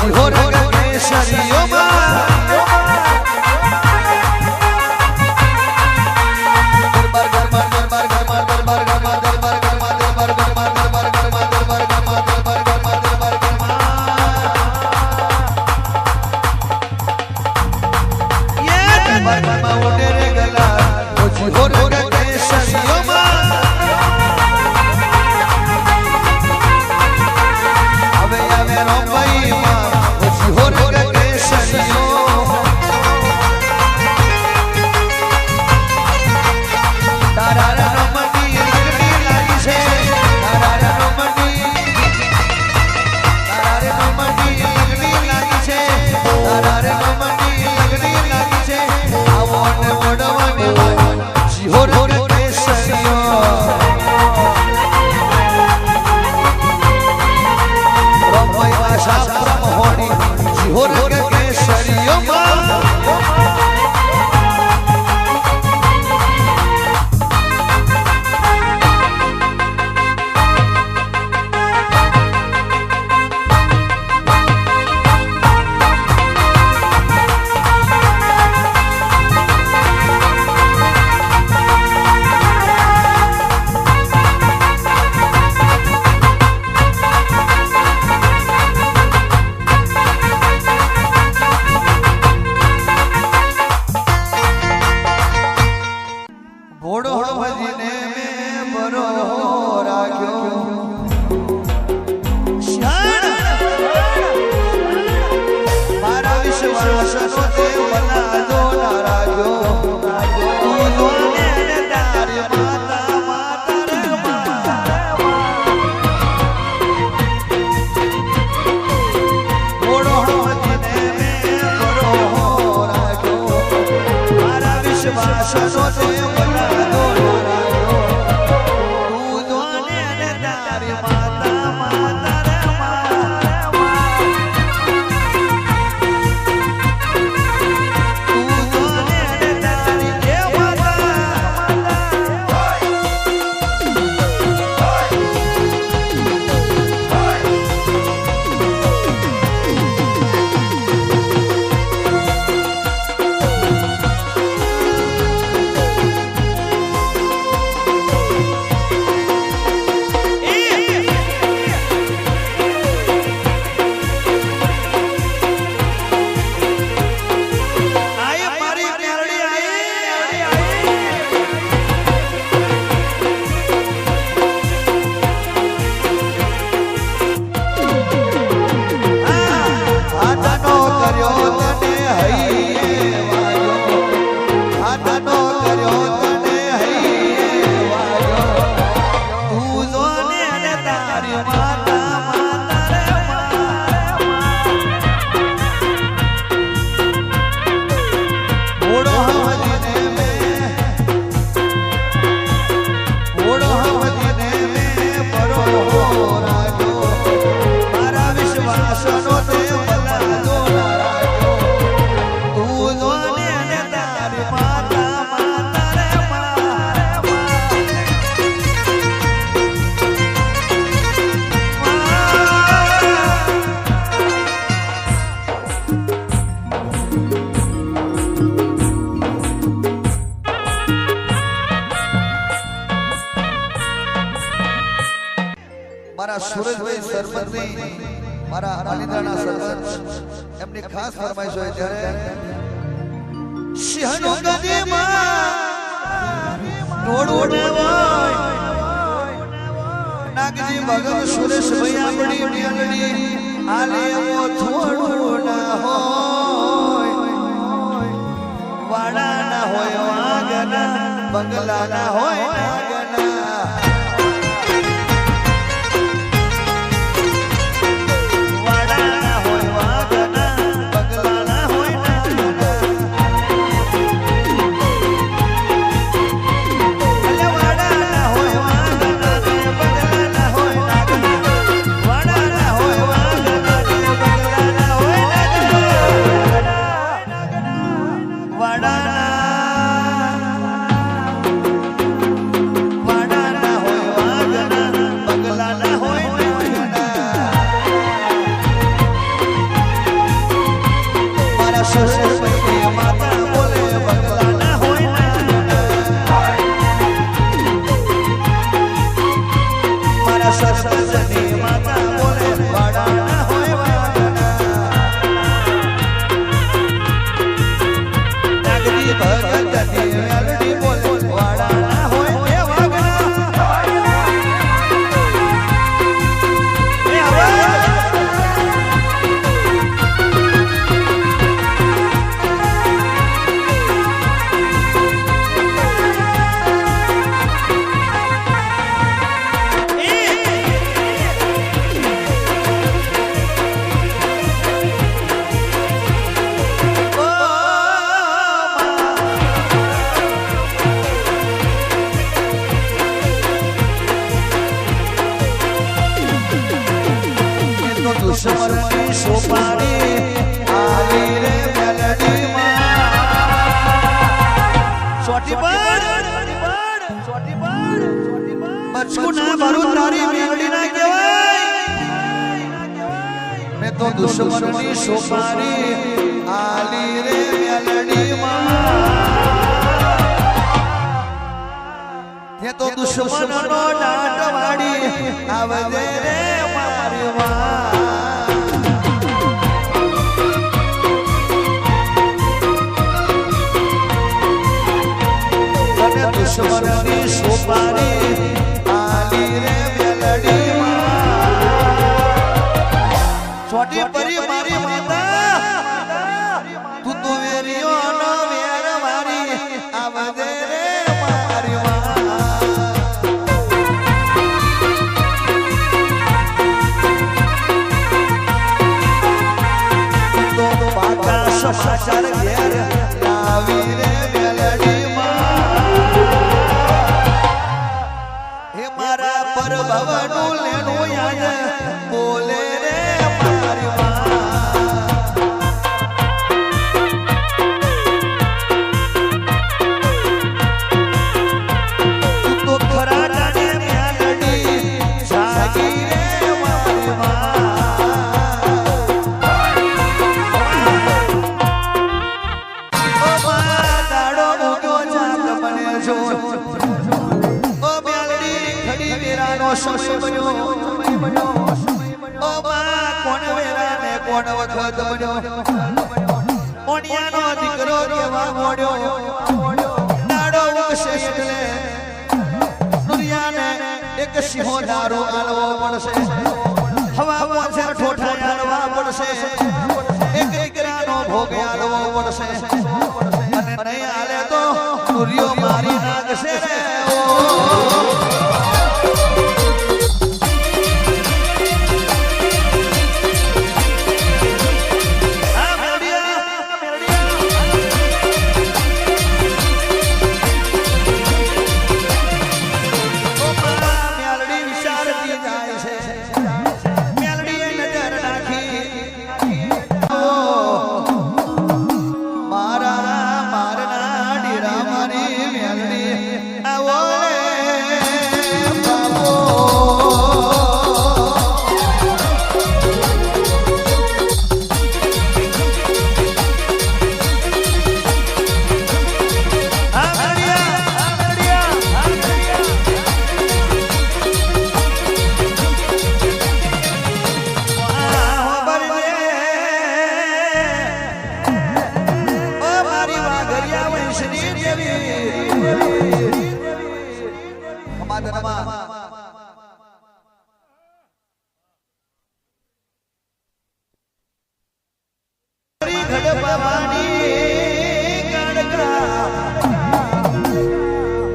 શિહોર કેસરીઓમાં સુરજભાઈ સરપંચની મારા અલીદાના સરપંચ એમની ખાસ ફરમાઈશ હોય ત્યારે સિંહનો ગદીમાં દોડોડવાય નાગજી ભગત સુરેશભાઈ આપણી મેલડી આલે ઓ થોડું ના હોય વાડા ના હોય વાગના બંગલા ના હોય નાગના દુશ્મનની સોપારી આલી રે મેલડીમાં ચોટી બચકુના મારું તારી મેલડી ના કહેવાય મેં તો દુશ્મનની સોપારી આલી રે મેલડીમાં એ તો દુશ્મનનો દાંત વાળી આવજે રે મારી માં દુશ્મનની સોપારી આલી રે મેલડીમાં છોટી પરી મારી માતા તું તો વેરીઓ નો વેર મારી આવજે રે મારી તો પાકા સમાચાર ઘેર લાવી રે ભવનું લેનું યાદ બોલે રે મારી તું તો ખરા જાને મેલડી જાગી રે મારી માં દાડો ઉગ્યો જાગ બને જો સમય બન્યો ઓ માં કોણ વેરા ને કોણ વખત બન્યો ઓણિયાનો દીકરો કેવા મોડ્યો દાડો ઉગશે એટલે દુનિયાને એક સિંહો દારૂ આલવો પડશે હવા પોછર ઠોઠા આલવા પડશે એક દીકરાનો ભોગ આલવો પડશે અને નહીં આલે તો દુરિયો મારી નાખશે રે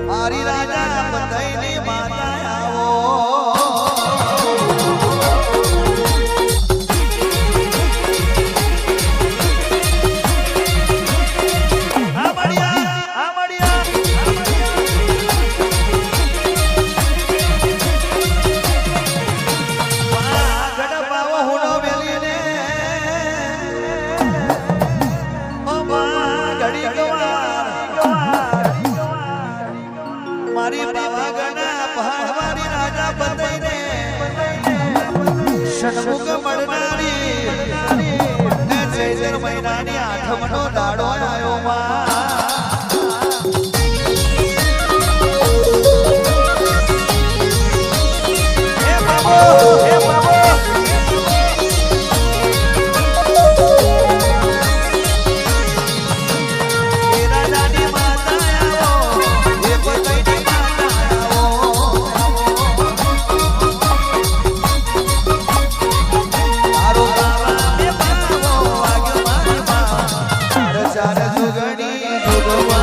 મારી રાજા બધાની માતા આવો મારી પાવાગઢના પહાડ મારી રાજા બધાને સન્મુખ મળનારી જય મહિનાની આઠમનો દાડો આવ્યો માં હે બાબો હે બાબો ચાર જુગણી